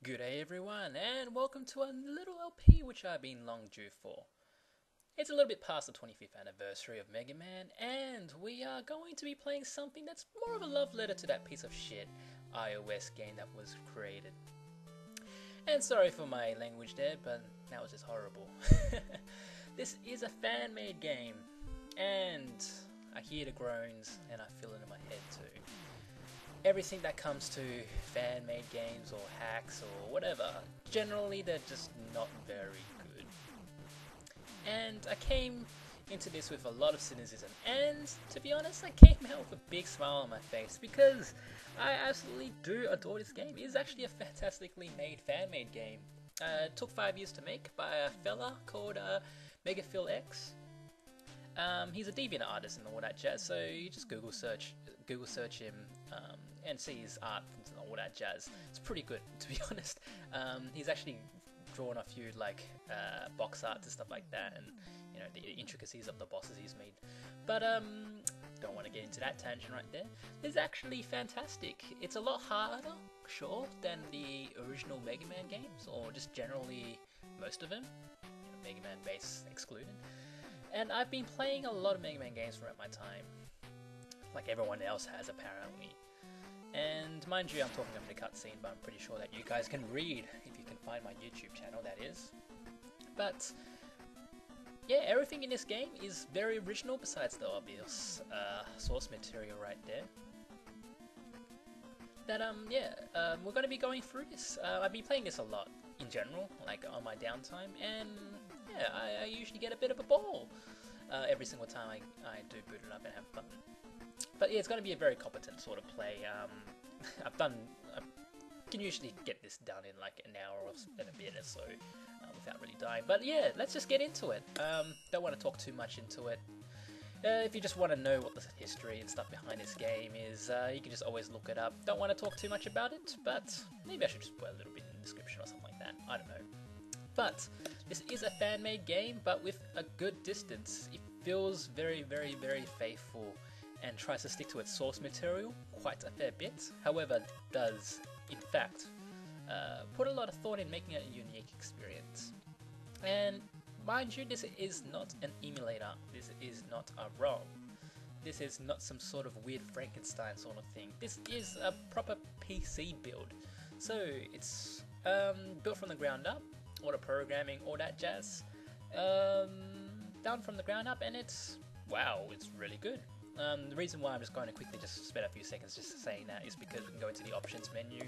Good day everyone, and welcome to a little LP which I've been long due for. It's a little bit past the 25th anniversary of Megaman, and we are going to be playing something that's more of a love letter to that piece of shit iOS game that was created. And sorry for my language there, but that was just horrible. This is a fan-made game, and I hear the groans and I feel it in my head too. Everything that comes to fan-made games or hacks or whatever, generally they're just not very good. And I came into this with a lot of cynicism, and to be honest, I came out with a big smile on my face because I absolutely do adore this game. It is actually a fantastically made fan-made game. It took 5 years to make by a fella called Megaphil X. He's a deviant artist and all that jazz, so you just Google search him and see his art and all that jazz. It's pretty good, to be honest. He's actually drawn a few box arts and stuff like that, and you know the intricacies of the bosses he's made. But don't want to get into that tangent right there. It's actually fantastic. It's a lot harder, sure, than the original Mega Man games, or just generally most of them, Mega Man base excluded. And I've been playing a lot of Mega Man games throughout my time, like everyone else has apparently. And mind you, I'm talking over the cutscene, but I'm pretty sure that you guys can read if you can find my YouTube channel, that is. But yeah, everything in this game is very original besides the obvious source material right there. That we're going to be going through this. I've been playing this a lot in general, like on my downtime, and yeah, I usually get a bit of a ball every single time I do boot it up and have fun. But yeah, it's going to be a very competent sort of play. I can usually get this done in like an hour or a bit or so without really dying. But yeah, let's just get into it. Don't want to talk too much into it. If you just want to know what the history and stuff behind this game is, you can just always look it up. Don't want to talk too much about it, but maybe I should just put a little bit in the description or something like that. I don't know. But this is a fan-made game, but with a good distance. It feels very, very, very faithful and tries to stick to its source material quite a fair bit. However, does, in fact, put a lot of thought in making it a unique experience. And mind you, this is not an emulator. This is not a ROM. This is not some sort of weird Frankenstein sort of thing. This is a proper PC build. So it's built from the ground up, all the programming, all that jazz. Done from the ground up, and it's, wow, it's really good. The reason why I'm just going to quickly just spend a few seconds just saying that is because we can go into the options menu,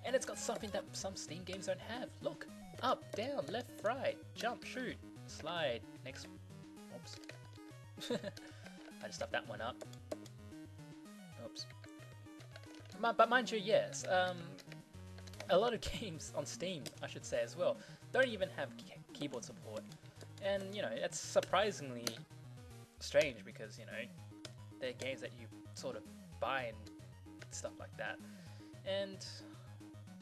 and it's got something that some Steam games don't have. Look, up, down, left, right, jump, shoot, slide, next, oops. I just stuffed that one up. Oops. But mind you, yes, a lot of games on Steam, I should say as well, don't even have keyboard support. And, you know, that's surprisingly strange because, you know, they're games that you sort of buy and stuff like that. And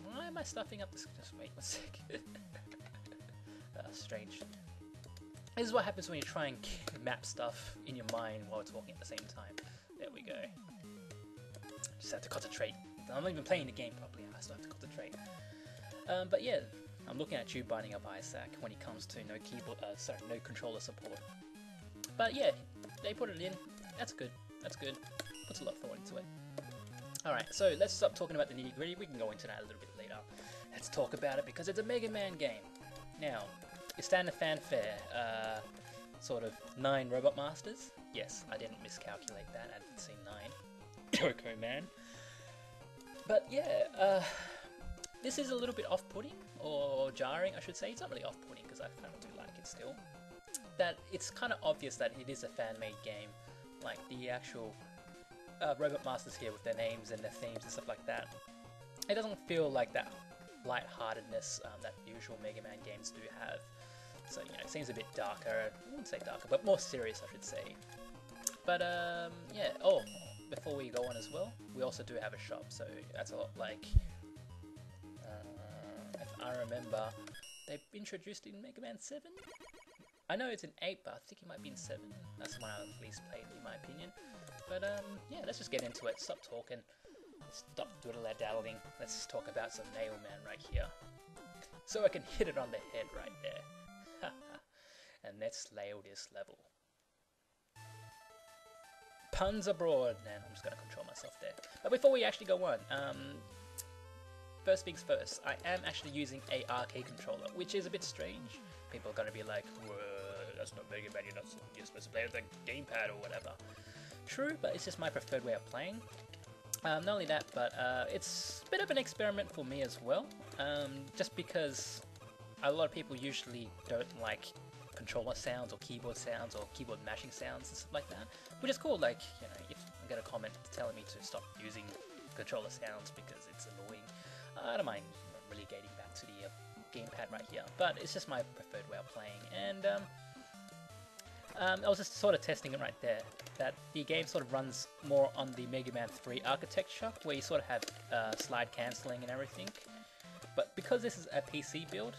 why am I stuffing up this? Just wait 1 second. Strange. This is what happens when you try and map stuff in your mind while talking at the same time. There we go. Just have to concentrate. I'm not even playing the game properly. I still have to concentrate. But yeah, I'm looking at you binding up Isaac when it comes to no keyboard, no controller support. But yeah, they put it in. That's good. That's good. Puts a lot of thought into it. Alright, so let's stop talking about the nitty gritty. We can go into that a little bit later. Let's talk about it because it's a Mega Man game. Now, your standard fanfare, sort of 9 Robot Masters. Yes, I didn't miscalculate that. I didn't see 9. Coco Man. But yeah, this is a little bit off-putting, or jarring, I should say. It's not really off-putting because I kind of do like it still. That it's kind of obvious that it is a fan-made game. Like the actual Robot Masters here with their names and their themes and stuff like that. It doesn't feel like that light-heartedness that usual Mega Man games do have. So, you know, it seems a bit darker. I wouldn't say darker, but more serious, I should say. But, yeah. Oh, before we go on as well, we also do have a shop. So that's a lot like, if I remember, they introduced it in Mega Man 7? I know it's in 8, but I think it might be in 7. That's the one I at least played, in my opinion. But yeah, let's just get into it. Stop talking. stop doodle-dallying. Let's talk about some Nailman right here. So I can hit it on the head right there. And let's nail this level. Puns abroad, and I'm just going to control myself there. But before we actually go on, first things first, I am actually using a arcade controller, which is a bit strange. People are going to be like, whoa, that's not Megaman, you're supposed to play with a gamepad or whatever. True, but it's just my preferred way of playing. Not only that, but it's a bit of an experiment for me as well, just because a lot of people usually don't like controller sounds or keyboard mashing sounds and stuff like that, which is cool. Like, you know, if I get a comment telling me to stop using controller sounds because it's annoying, I don't mind relegating back to the gamepad right here, but it's just my preferred way of playing. And I was just sort of testing it right there, that the game sort of runs more on the Mega Man 3 architecture, where you sort of have slide cancelling and everything. But because this is a PC build,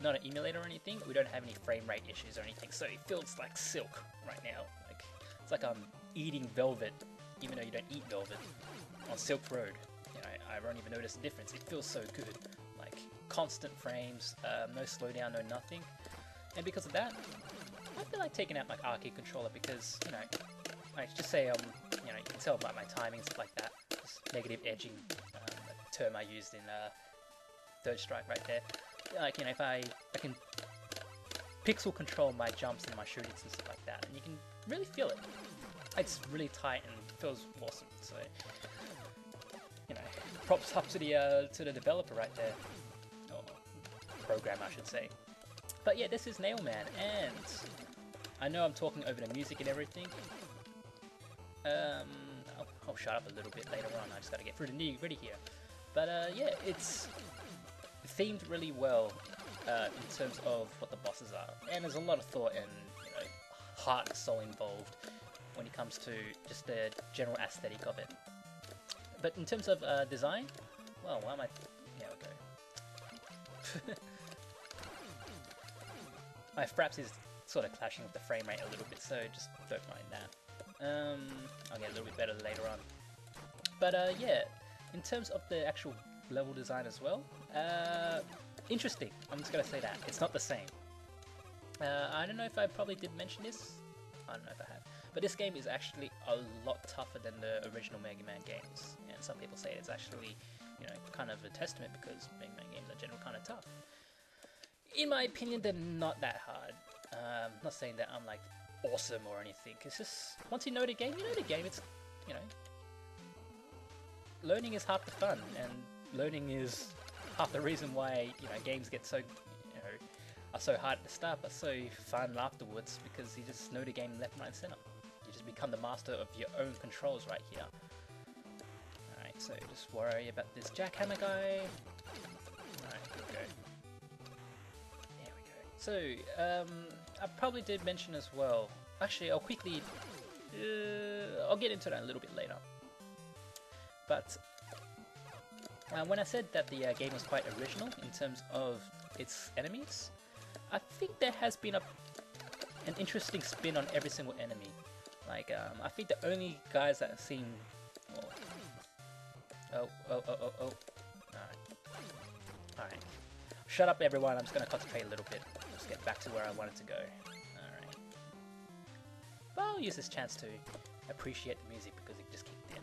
not an emulator or anything, we don't have any frame rate issues or anything, so it feels like silk right now. Like, it's like I'm eating velvet, even though you don't eat velvet, on Silk Road. You know, I don't even notice the difference. It feels so good. Like, constant frames, no slowdown, no nothing. And because of that, I feel like taking out my arcade controller because, you know, I just say, you know, you can tell by my timing, stuff like that. Just negative edging, a term I used in Third Strike right there. Like, you know, if I can pixel control my jumps and my shootings and stuff like that, and you can really feel it. It's really tight and feels awesome. So, you know, props up to the developer right there, or program, I should say. But yeah, this is Nailman, and I know I'm talking over the music and everything. I'll shut up a little bit later on. I just got to get through the nitty-gritty here. But yeah, it's themed really well in terms of what the bosses are, and there's a lot of thought and, you know, heart and soul involved when it comes to just the general aesthetic of it. But in terms of design, well, why am I? Yeah, okay. My fraps is sort of clashing with the frame rate a little bit, so just don't mind that. I'll get a little bit better later on. But yeah, in terms of the actual level design as well, interesting. I'm just gonna say that it's not the same. I don't know if I probably did mention this. I don't know if I have, but this game is actually a lot tougher than the original Mega Man games, and some people say it's actually, you know, kind of a testament because Mega Man games are generally kind of tough. In my opinion, they're not that hard. Not saying that I'm like awesome or anything. It's just once you know the game, you know the game. It's, you know, learning is half the fun, and learning is half the reason why, you know, games get so, you know, are so hard at the start but so fun afterwards, because you just know the game left, right, and center. You just become the master of your own controls right here. Alright, so just worry about this jackhammer guy. Alright, here we go. There we go. So, I probably did mention as well, actually I'll quickly, I'll get into that a little bit later. But when I said that the game was quite original in terms of its enemies, I think there has been an interesting spin on every single enemy. Like, I think the only guys that seem... Oh. Alright. Shut up, everyone. I'm just going to concentrate a little bit. Just get back to where I wanted to go. Alright. But I'll use this chance to appreciate the music because it just kicked in.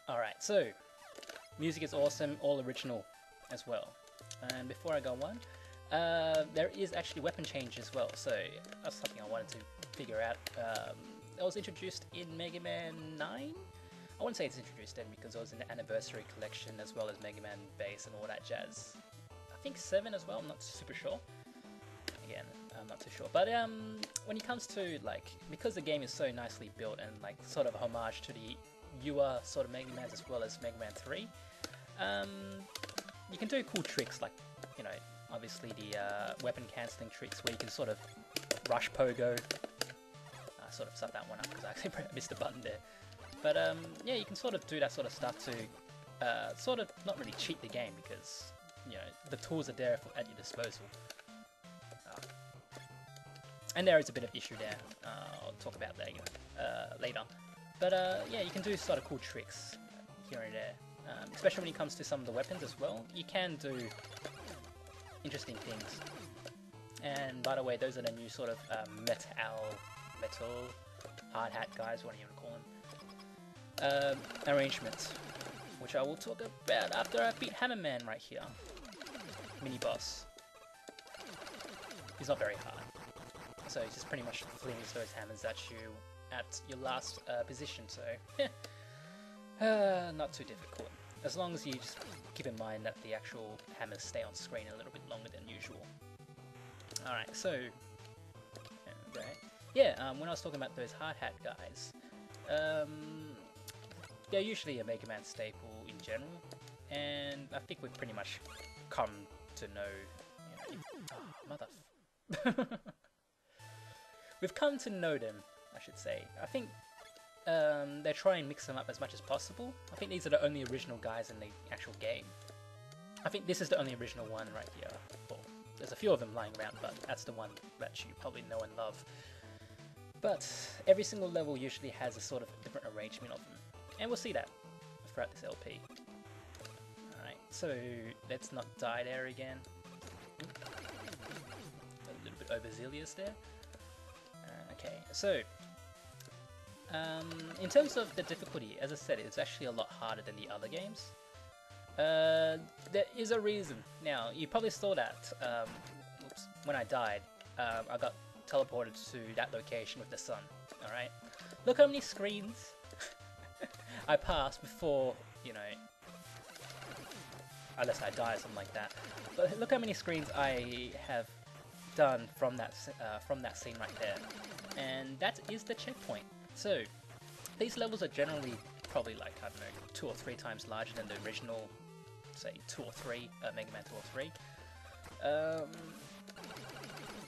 Alright, so music is awesome, all original as well. And before I go on, there is actually weapon change as well, so that's something I wanted to figure out. That was introduced in Mega Man 9? I wouldn't say it's introduced then because it was an anniversary collection as well as Mega Man Base and all that jazz. I think 7 as well, I'm not super sure. Again, I'm not too sure. But when it comes to, like, because the game is so nicely built and like sort of a homage to the newer sort of Mega Mans as well as Mega Man 3, you can do cool tricks like, you know, obviously the weapon cancelling tricks where you can sort of rush pogo. I sort of sucked that one up because I actually missed the button there. But yeah, you can sort of do that sort of stuff to sort of not really cheat the game because you know the tools are there at your disposal. And there is a bit of issue there. I'll talk about that later. But yeah, you can do sort of cool tricks here and there, especially when it comes to some of the weapons as well. You can do interesting things. And by the way, those are the new sort of metal hard hat guys, what do you want to call them? Arrangements, which I will talk about after I beat Hammerman right here. Mini boss. He's not very hard. So he just pretty much flings those hammers at you at your last position, so not too difficult. As long as you just keep in mind that the actual hammers stay on screen a little bit longer than usual. Alright, so when I was talking about those hard hat guys, they're usually a Megaman staple in general, and I think we've pretty much come to know, we've come to know them, I should say. I think they try and mix them up as much as possible. I think these are the only original guys in the actual game. I think this is the only original one right here. Well, there's a few of them lying around, but that's the one that you probably know and love. But every single level usually has a sort of different arrangement of them, and we'll see that throughout this LP. Alright, so let's not die there again. A little bit overzealous there. Okay, so in terms of the difficulty, as I said, it's actually a lot harder than the other games. There is a reason. Now, you probably saw that when I died, I got teleported to that location with the sun. Alright? Look how many screens I passed before, you know, unless I die or something like that. But look how many screens I have done from that scene right there. And that is the checkpoint. So, these levels are generally probably like, I don't know, 2 or 3 times larger than the original, say, 2 or 3, Megaman 2 or 3.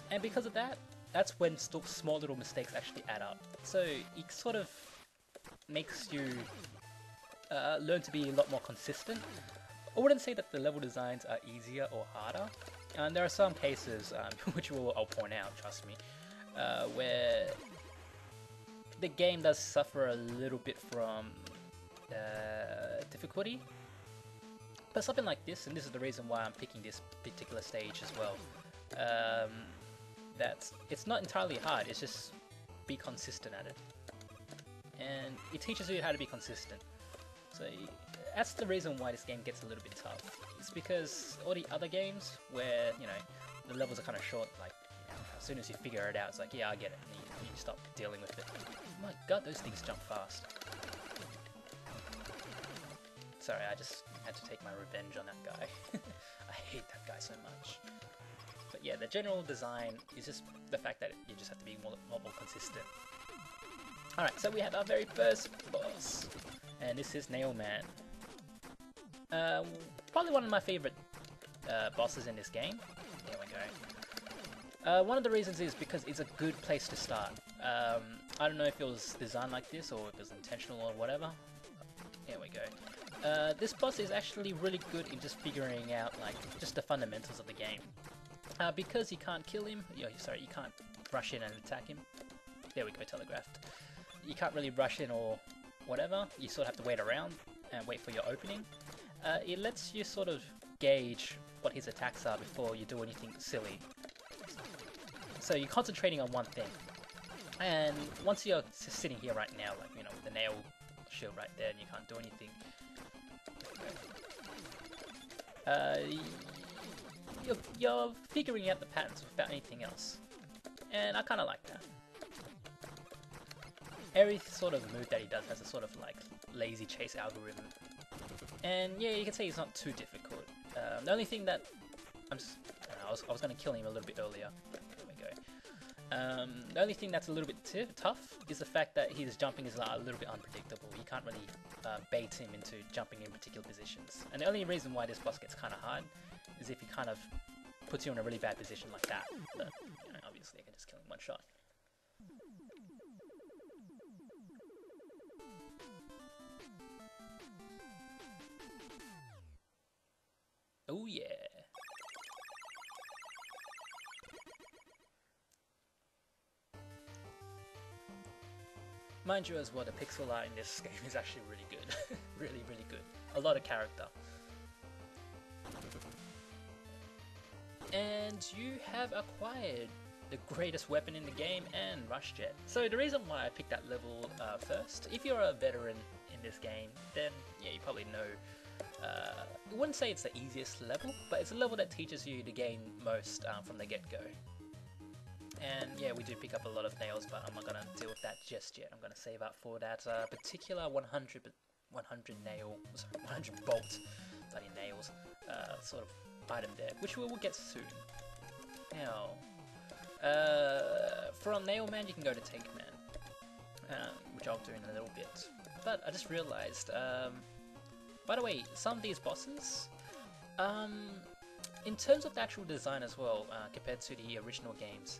And because of that, that's when small little mistakes actually add up. So it sort of makes you learn to be a lot more consistent. I wouldn't say that the level designs are easier or harder. And there are some cases, which I'll point out, trust me, where the game does suffer a little bit from difficulty. But something like this, and this is the reason why I'm picking this particular stage as well, that it's not entirely hard, it's just be consistent at it. And it teaches you how to be consistent. So that's the reason why this game gets a little bit tough. It's because all the other games where, you know, the levels are kind of short, like, you know, as soon as you figure it out, it's like, yeah, I get it, and you stop dealing with it. Oh my god, those things jump fast. Sorry, I just had to take my revenge on that guy. I hate that guy so much. But yeah, the general design is just the fact that you just have to be more consistent. Alright, so we have our very first boss, and this is Nailman. Probably one of my favorite bosses in this game. There we go. One of the reasons is because it's a good place to start. I don't know if it was designed like this or if it was intentional or whatever. There we go. This boss is actually really good in just figuring out like just the fundamentals of the game. Because you can't kill him, you can't rush in and attack him. There we go, telegraphed. You can't really rush in or whatever, you sort of have to wait around and wait for your opening. It lets you sort of gauge what his attacks are before you do anything silly. So you're concentrating on one thing. And once you're sitting here right now, like, you know, with the nail shield right there and you can't do anything, you're figuring out the patterns without anything else. And I kind of like that. Every sort of move that he does has a sort of like lazy chase algorithm. And yeah, you can say it's not too difficult. The only thing that I was going to kill him a little bit earlier. There we go. The only thing that's a little bit tough is the fact that his jumping is a little bit unpredictable. You can't really bait him into jumping in particular positions. And the only reason why this boss gets kind of hard is if he kind of puts you in a really bad position like that. But you know, obviously I can just kill him one shot. Oh yeah. Mind you as well, the pixel art in this game is actually really good. Really, really good. A lot of character. And you have acquired the greatest weapon in the game and Rush Jet. So the reason why I picked that level first, if you're a veteran in this game, then yeah, you probably know. I wouldn't say it's the easiest level, but it's a level that teaches you the game most from the get-go. And yeah, we do pick up a lot of nails, but I'm not going to deal with that just yet. I'm going to save up for that particular 100 nail, sorry, 100 bolt, bloody nails, sort of item there, which we will get soon. Now, from Nailman you can go to Tankman, which I'll do in a little bit. But I just realized, by the way, some of these bosses, in terms of the actual design as well, compared to the original games,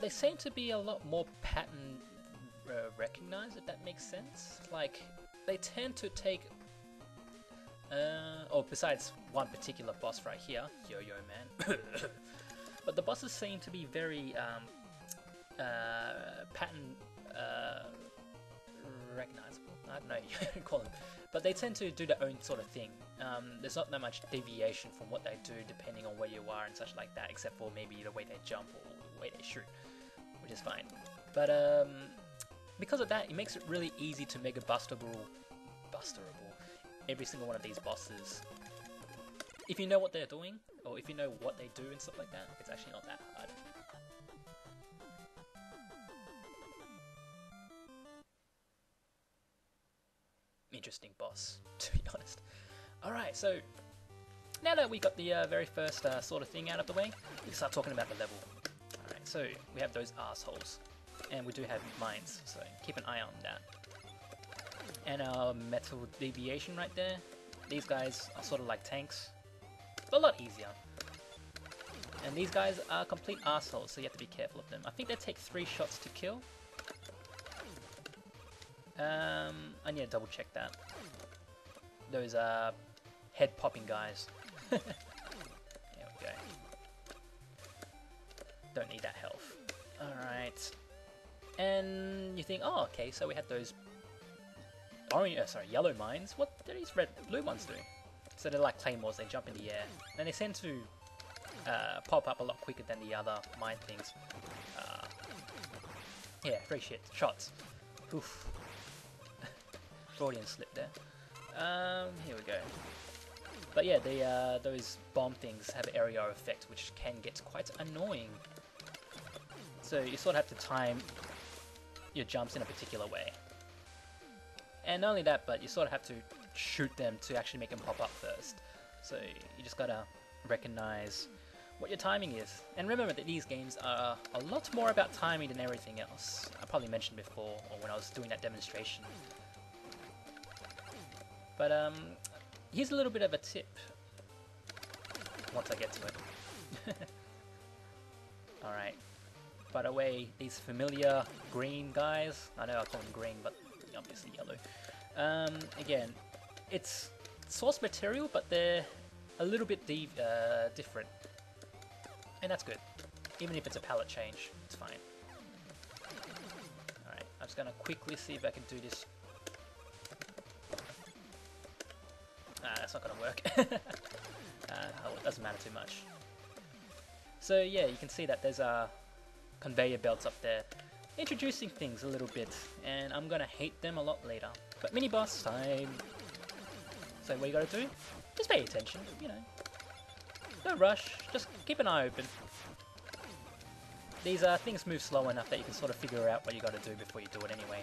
they seem to be a lot more pattern recognized, if that makes sense. Like, they tend to take, besides one particular boss right here, Yo-Yo Man, but the bosses seem to be very pattern recognizable. I don't know you can call them, but they tend to do their own sort of thing. There's not that much deviation from what they do depending on where you are and such like that, except for maybe the way they jump or the way they shoot, which is fine. But because of that, it makes it really easy to make a busterable every single one of these bosses. If you know what they're doing, or if you know what they do and stuff like that, it's actually not that hard. Interesting boss, to be honest. Alright, so now that we got the very first sort of thing out of the way, we can start talking about the level. Alright, so we have those assholes, and we do have mines, so keep an eye on that. And our metal deviation right there, these guys are sort of like tanks, but a lot easier. And these guys are complete assholes, so you have to be careful of them. I think they take 3 shots to kill. I need to double check that. Those head popping guys. There we go. Don't need that health. Alright. And you think, oh okay, so we had those yellow mines. What do these blue ones do? So they're like claymores, they jump in the air. And they tend to pop up a lot quicker than the other mine things. Yeah, free shit. Shots. Oof. Freudian slip there. Here we go. But yeah, those bomb things have area effect, which can get quite annoying. So you sort of have to time your jumps in a particular way. And not only that, but you sort of have to shoot them to actually make them pop up first. So you just gotta recognize what your timing is. And remember that these games are a lot more about timing than everything else. I probably mentioned before, or when I was doing that demonstration. But here's a little bit of a tip once I get to it. Alright. By the way, these familiar green guys, I know I call them green, but obviously yellow. Again, it's source material, but they're a little bit different. And that's good. Even if it's a palette change, it's fine. Alright, I'm just gonna quickly see if I can do this. That's not gonna work. It doesn't matter too much. So yeah, you can see that there's conveyor belts up there, introducing things a little bit, and I'm gonna hate them a lot later. But mini boss time. So what you gotta do? Just pay attention, you know. Don't rush, just keep an eye open. These things move slow enough that you can sort of figure out what you gotta do before you do it anyway.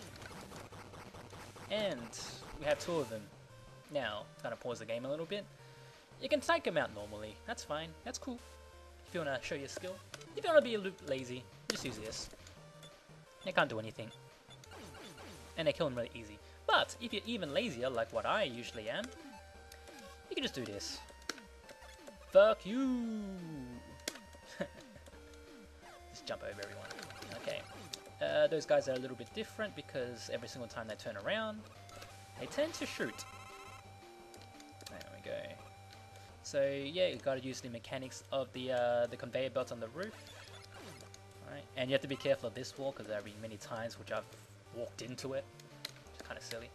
And we have 2 of them. Now, I'm gonna pause the game a little bit. You can take them out normally, that's fine, that's cool. If you wanna show your skill. If you wanna be a little lazy, just use this. They can't do anything. And they kill them really easy. But, if you're even lazier, like what I usually am, you can just do this. Fuck you! Just jump over everyone. Okay. Those guys are a little bit different because every single time they turn around, they tend to shoot. There we go. So yeah, you gotta use the mechanics of the conveyor belt on the roof. Alright, and you have to be careful of this wall because there have been many times which I've walked into it. It's kind of silly.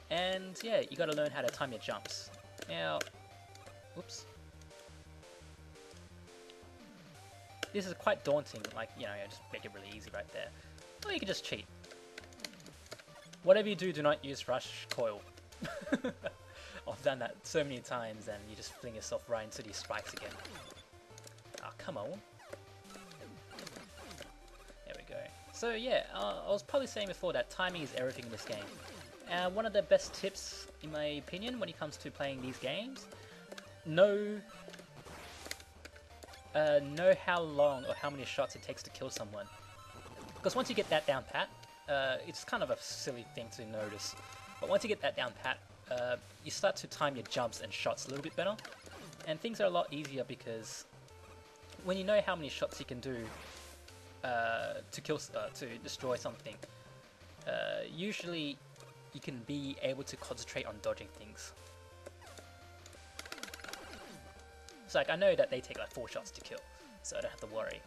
And yeah, you gotta learn how to time your jumps. Now, whoops. This is quite daunting, like, you know, just make it really easy right there. Or you can just cheat. Whatever you do, do not use rush coil. I've done that so many times and you just fling yourself right into these spikes again. Ah, come on. There we go. So yeah, I was probably saying before that timing is everything in this game. One of the best tips, in my opinion, when it comes to playing these games, know how long or how many shots it takes to kill someone. Because once you get that down pat, it's kind of a silly thing to notice, but once you get that down pat, you start to time your jumps and shots a little bit better, and things are a lot easier because when you know how many shots you can do to destroy something, usually you can be able to concentrate on dodging things. So like, I know that they take like 4 shots to kill, so I don't have to worry.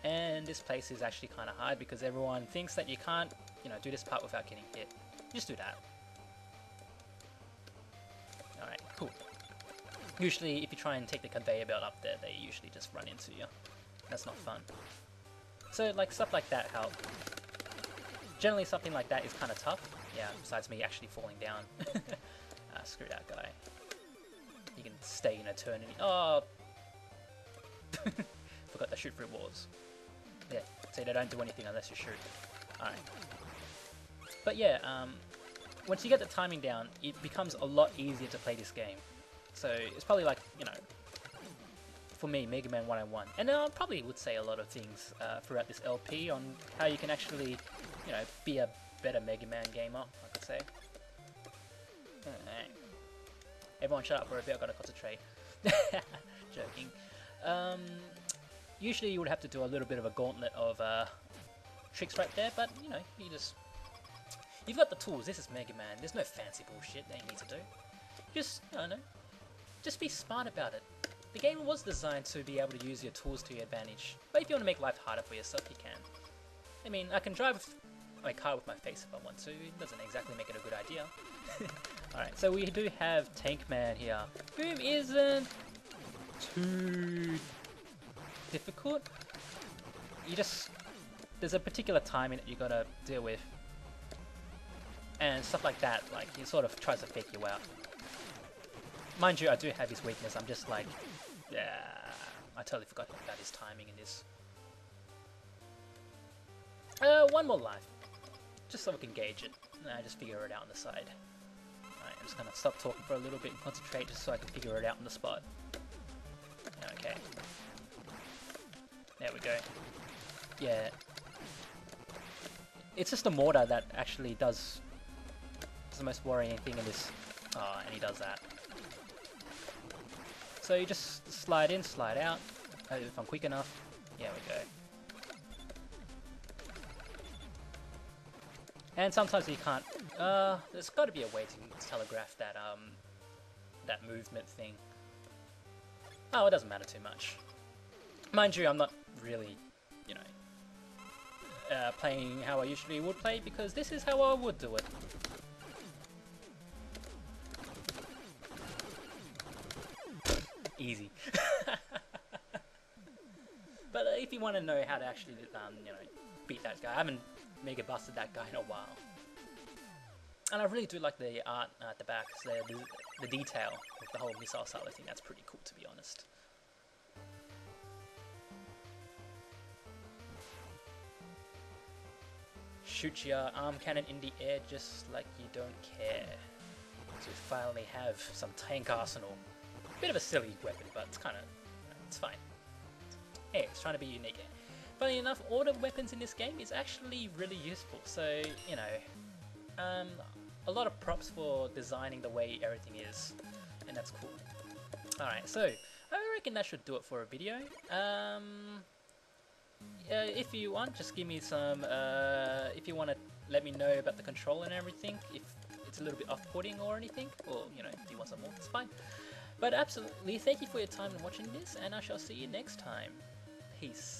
And this place is actually kind of hard because everyone thinks that you can't, you know, do this part without getting hit. Just do that. Alright, cool. Usually if you try and take the conveyor belt up there, they usually just run into you. That's not fun. So like stuff like that help. Generally something like that is kind of tough. Yeah, besides me actually falling down. Screw that guy. You can stay in eternity. Oh! Forgot to shoot through walls. Yeah, see, they don't do anything unless you shoot. Alright. But yeah, once you get the timing down, it becomes a lot easier to play this game. So it's probably like, you know, for me, Megaman 101. And I probably would say a lot of things throughout this LP on how you can actually, you know, be a better Megaman gamer, I could say. Alright. Everyone shut up for a bit, I've got to concentrate. Joking. Usually you would have to do a little bit of a gauntlet of tricks right there, but you know, you've got the tools. This is Mega Man. There's no fancy bullshit that you need to do. Just, I don't know, just be smart about it. The game was designed to be able to use your tools to your advantage, but if you want to make life harder for yourself, you can. I mean, I can drive my car with my face if I want to. It doesn't exactly make it a good idea. Alright, so we do have Tankman here, whom isn't too difficult. There's a particular timing that you gotta deal with, and stuff like that. Like, he sort of tries to fake you out. Mind you, I do have his weakness. I'm just like, yeah, I totally forgot about his timing in this. One more life, just so we can gauge it. I just figure it out on the side. Alright, I'm just gonna stop talking for a little bit and concentrate just so I can figure it out on the spot. Okay. There we go. Yeah. It's just the mortar that actually does the most worrying thing in this. Oh, and he does that. So you just slide in, slide out. If I'm quick enough. Yeah, we go. And sometimes you can't. There's got to be a way to telegraph that that movement thing. Oh, it doesn't matter too much. Mind you, I'm not really, you know, playing how I usually would play because this is how I would do it. Easy. But if you want to know how to actually, you know, beat that guy, I haven't mega busted that guy in a while. And I really do like the art at the back, so the detail with the whole missile silo thing. That's pretty cool, to be honest. Shoot your arm cannon in the air just like you don't care. So we finally have some tank arsenal. Bit of a silly weapon, but it's kind of, it's fine. Hey, it's trying to be unique. Funny enough, all the weapons in this game is actually really useful. So, you know, a lot of props for designing the way everything is, and that's cool. Alright, so I reckon that should do it for a video. If you want, just give me some, if you want to let me know about the control and everything, if it's a little bit off-putting or anything, or you know, if you want some more, it's fine. But absolutely, thank you for your time and watching this, and I shall see you next time. Peace.